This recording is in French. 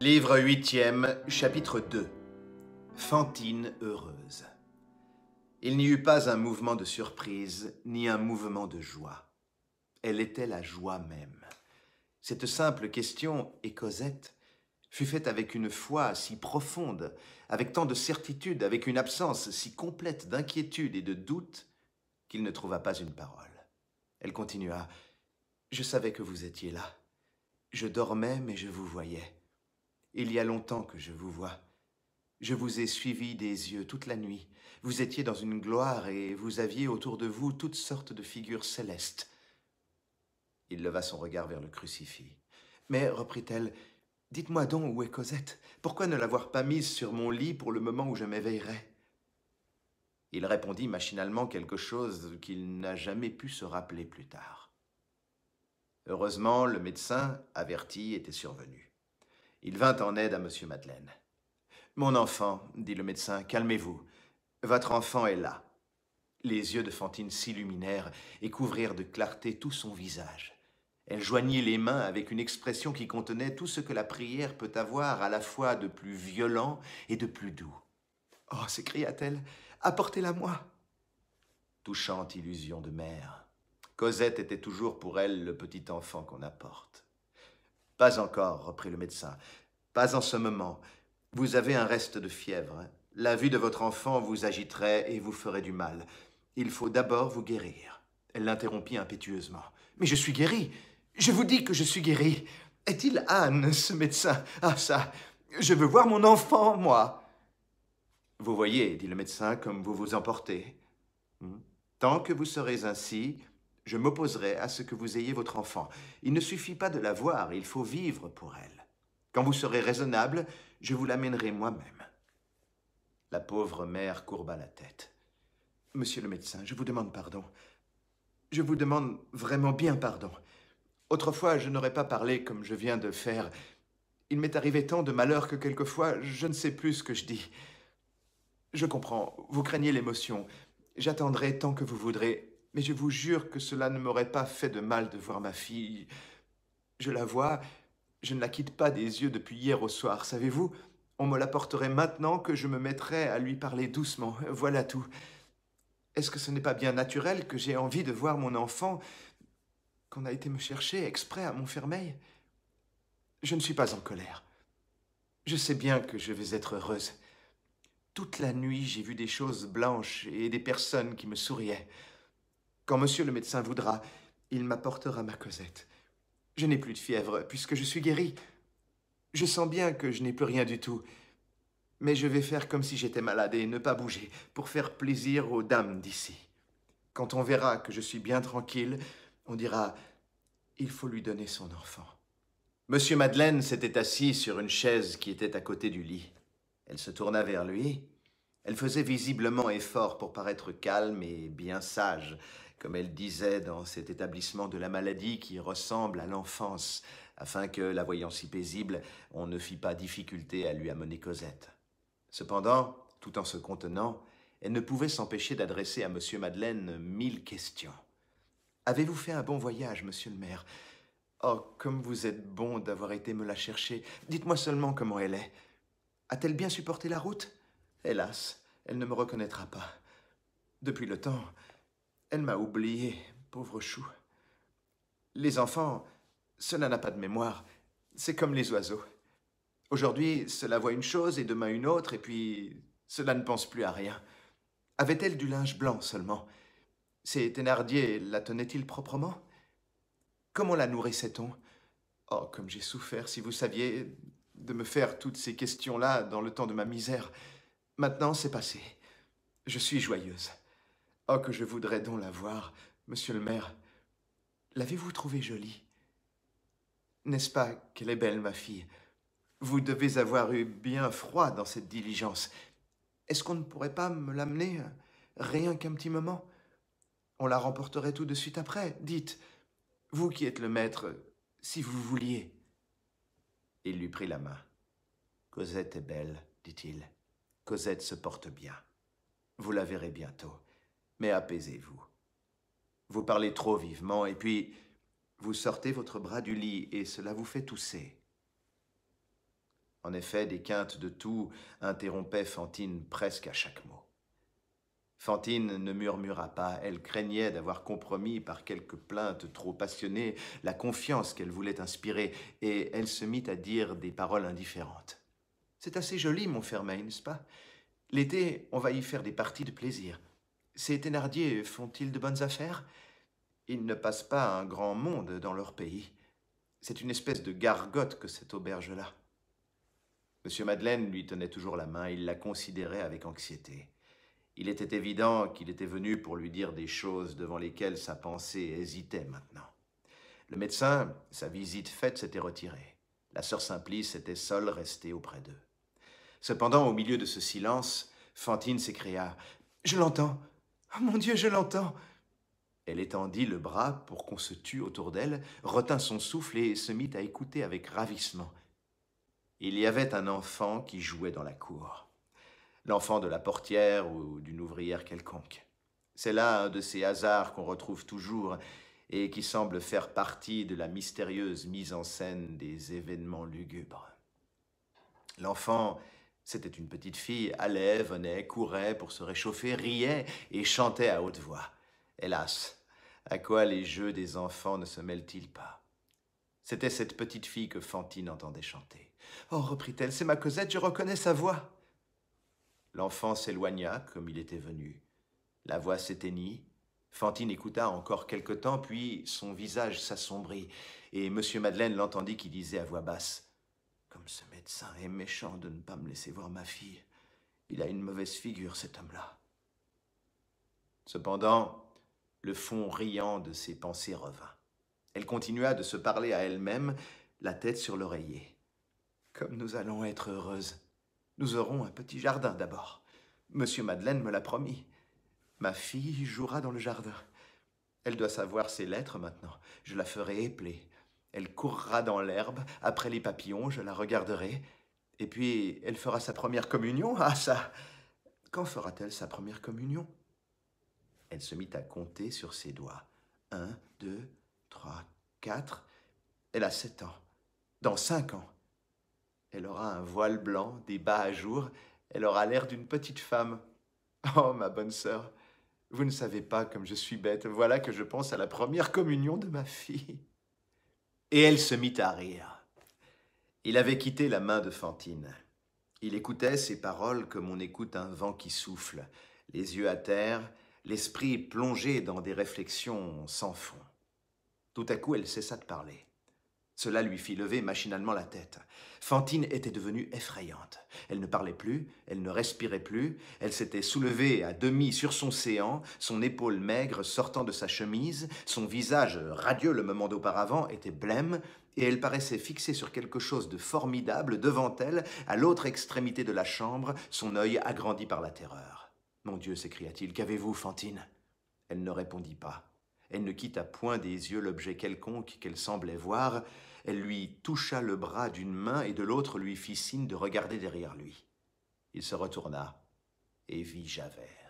Livre 8e, chapitre 2. Fantine heureuse. Il n'y eut pas un mouvement de surprise, ni un mouvement de joie. Elle était la joie même. Cette simple question, et Cosette, fut faite avec une foi si profonde, avec tant de certitude, avec une absence si complète d'inquiétude et de doute, qu'il ne trouva pas une parole. Elle continua. « Je savais que vous étiez là. Je dormais, mais je vous voyais. Il y a longtemps que je vous vois. Je vous ai suivi des yeux toute la nuit. Vous étiez dans une gloire et vous aviez autour de vous toutes sortes de figures célestes. » Il leva son regard vers le crucifix. « Mais, reprit-elle, dites-moi donc où est Cosette? Pourquoi ne l'avoir pas mise sur mon lit pour le moment où je m'éveillerais ?» Il répondit machinalement quelque chose qu'il n'a jamais pu se rappeler plus tard. Heureusement, le médecin, averti, était survenu. Il vint en aide à M. Madeleine. « Mon enfant, dit le médecin, calmez-vous. Votre enfant est là. » Les yeux de Fantine s'illuminèrent et couvrirent de clarté tout son visage. Elle joignit les mains avec une expression qui contenait tout ce que la prière peut avoir à la fois de plus violent et de plus doux. « Oh, s'écria-t-elle, apportez-la-moi !» Touchante illusion de mère. Cosette était toujours pour elle le petit enfant qu'on apporte. « Pas encore, reprit le médecin, pas en ce moment. Vous avez un reste de fièvre. La vue de votre enfant vous agiterait et vous ferait du mal. Il faut d'abord vous guérir. » Elle l'interrompit impétueusement. « Mais je suis guérie. Je vous dis que je suis guérie. Est-il âne, ce médecin? Ah ça, je veux voir mon enfant, moi. » « Vous voyez, dit le médecin, comme vous vous emportez. Tant que vous serez ainsi, je m'opposerai à ce que vous ayez votre enfant. Il ne suffit pas de la voir, il faut vivre pour elle. Quand vous serez raisonnable, je vous l'amènerai moi-même. » La pauvre mère courba la tête. « Monsieur le médecin, je vous demande pardon. Je vous demande vraiment bien pardon. Autrefois, je n'aurais pas parlé comme je viens de faire. Il m'est arrivé tant de malheurs que quelquefois, je ne sais plus ce que je dis. Je comprends, vous craignez l'émotion. J'attendrai tant que vous voudrez, mais je vous jure que cela ne m'aurait pas fait de mal de voir ma fille. Je la vois, je ne la quitte pas des yeux depuis hier au soir, savez-vous? On me l'apporterait maintenant que je me mettrais à lui parler doucement. Voilà tout. Est-ce que ce n'est pas bien naturel que j'ai envie de voir mon enfant, qu'on a été me chercher exprès à Montfermeil? Je ne suis pas en colère. Je sais bien que je vais être heureuse. Toute la nuit, j'ai vu des choses blanches et des personnes qui me souriaient. Quand monsieur le médecin voudra, il m'apportera ma Cosette. Je n'ai plus de fièvre, puisque je suis guérie. Je sens bien que je n'ai plus rien du tout. Mais je vais faire comme si j'étais malade et ne pas bouger, pour faire plaisir aux dames d'ici. Quand on verra que je suis bien tranquille, on dira « il faut lui donner son enfant ». Monsieur Madeleine s'était assis sur une chaise qui était à côté du lit. Elle se tourna vers lui. Elle faisait visiblement effort pour paraître calme et bien sage, comme elle disait dans cet établissement de la maladie qui ressemble à l'enfance, afin que, la voyant si paisible, on ne fît pas difficulté à lui amener Cosette. Cependant, tout en se contenant, elle ne pouvait s'empêcher d'adresser à monsieur Madeleine 1000 questions. « Avez-vous fait un bon voyage, monsieur le maire? Oh, comme vous êtes bon d'avoir été me la chercher. Dites-moi seulement comment elle est. A-t-elle bien supporté la route? Hélas, elle ne me reconnaîtra pas. Depuis le temps, elle m'a oublié, pauvre chou. Les enfants, cela n'a pas de mémoire. C'est comme les oiseaux. Aujourd'hui, cela voit une chose et demain une autre, et puis cela ne pense plus à rien. Avait-elle du linge blanc seulement? Ces Thénardier la tenaient-ils proprement? Comment la nourrissait-on? Oh, comme j'ai souffert, si vous saviez, de me faire toutes ces questions-là dans le temps de ma misère. Maintenant, c'est passé. Je suis joyeuse. Oh, que je voudrais donc la voir, monsieur le maire. L'avez-vous trouvée jolie? N'est-ce pas qu'elle est belle, ma fille? Vous devez avoir eu bien froid dans cette diligence. Est-ce qu'on ne pourrait pas me l'amener, rien qu'un petit moment? On la remporterait tout de suite après. Dites, vous qui êtes le maître, si vous vouliez. » Il lui prit la main. « Cosette est belle, dit-il. Cosette se porte bien. Vous la verrez bientôt. Mais apaisez-vous. Vous parlez trop vivement, et puis vous sortez votre bras du lit, et cela vous fait tousser. » En effet, des quintes de toux interrompaient Fantine presque à chaque mot. Fantine ne murmura pas, elle craignait d'avoir compromis par quelques plaintes trop passionnées la confiance qu'elle voulait inspirer, et elle se mit à dire des paroles indifférentes. « C'est assez joli, Montfermeil, n'est-ce pas? L'été, on va y faire des parties de plaisir. Ces Thénardier font-ils de bonnes affaires? Ils ne passent pas un grand monde dans leur pays. C'est une espèce de gargote que cette auberge-là. » Monsieur Madeleine lui tenait toujours la main, il la considérait avec anxiété. Il était évident qu'il était venu pour lui dire des choses devant lesquelles sa pensée hésitait maintenant. Le médecin, sa visite faite, s'était retiré. La sœur Simplice était seule restée auprès d'eux. Cependant, au milieu de ce silence, Fantine s'écria « Je l'entends! Oh mon Dieu, je l'entends !» Elle étendit le bras pour qu'on se tût autour d'elle, retint son souffle et se mit à écouter avec ravissement. Il y avait un enfant qui jouait dans la cour. L'enfant de la portière ou d'une ouvrière quelconque. C'est là un de ces hasards qu'on retrouve toujours et qui semble faire partie de la mystérieuse mise en scène des événements lugubres. L'enfant, c'était une petite fille, allait, venait, courait pour se réchauffer, riait et chantait à haute voix. Hélas, à quoi les jeux des enfants ne se mêlent-ils pas? C'était cette petite fille que Fantine entendait chanter. « Oh, reprit-elle, c'est ma Cosette, je reconnais sa voix !» L'enfant s'éloigna comme il était venu. La voix s'éteignit. Fantine écouta encore quelque temps, puis son visage s'assombrit, et M. Madeleine l'entendit qui disait à voix basse « Comme ce médecin est méchant de ne pas me laisser voir ma fille. Il a une mauvaise figure, cet homme-là. » Cependant, le fond riant de ses pensées revint. Elle continua de se parler à elle-même, la tête sur l'oreiller. « Comme nous allons être heureuses. Nous aurons un petit jardin d'abord. Monsieur Madeleine me l'a promis. Ma fille jouera dans le jardin. Elle doit savoir ses lettres maintenant. Je la ferai épeler. Elle courra dans l'herbe. Après les papillons, je la regarderai. Et puis, elle fera sa première communion. Ah, ça! Quand fera-t-elle sa première communion? » Elle se mit à compter sur ses doigts. 1, 2, 3, 4. Elle a 7 ans. Dans 5 ans. Elle aura un voile blanc, des bas à jour. Elle aura l'air d'une petite femme. Oh, ma bonne sœur, vous ne savez pas comme je suis bête. Voilà que je pense à la première communion de ma fille. Et elle se mit à rire. Il avait quitté la main de Fantine. Il écoutait ses paroles comme on écoute un vent qui souffle, les yeux à terre, l'esprit plongé dans des réflexions sans fond. Tout à coup, elle cessa de parler. Cela lui fit lever machinalement la tête. Fantine était devenue effrayante. Elle ne parlait plus, elle ne respirait plus, elle s'était soulevée à demi sur son séant, son épaule maigre sortant de sa chemise, son visage, radieux le moment d'auparavant, était blême, et elle paraissait fixée sur quelque chose de formidable devant elle, à l'autre extrémité de la chambre, son œil agrandi par la terreur. « Mon Dieu !» s'écria-t-il, « qu'avez-vous, Fantine ?» Elle ne répondit pas. Elle ne quitta point des yeux l'objet quelconque qu'elle semblait voir. Elle lui toucha le bras d'une main et de l'autre lui fit signe de regarder derrière lui. Il se retourna et vit Javert.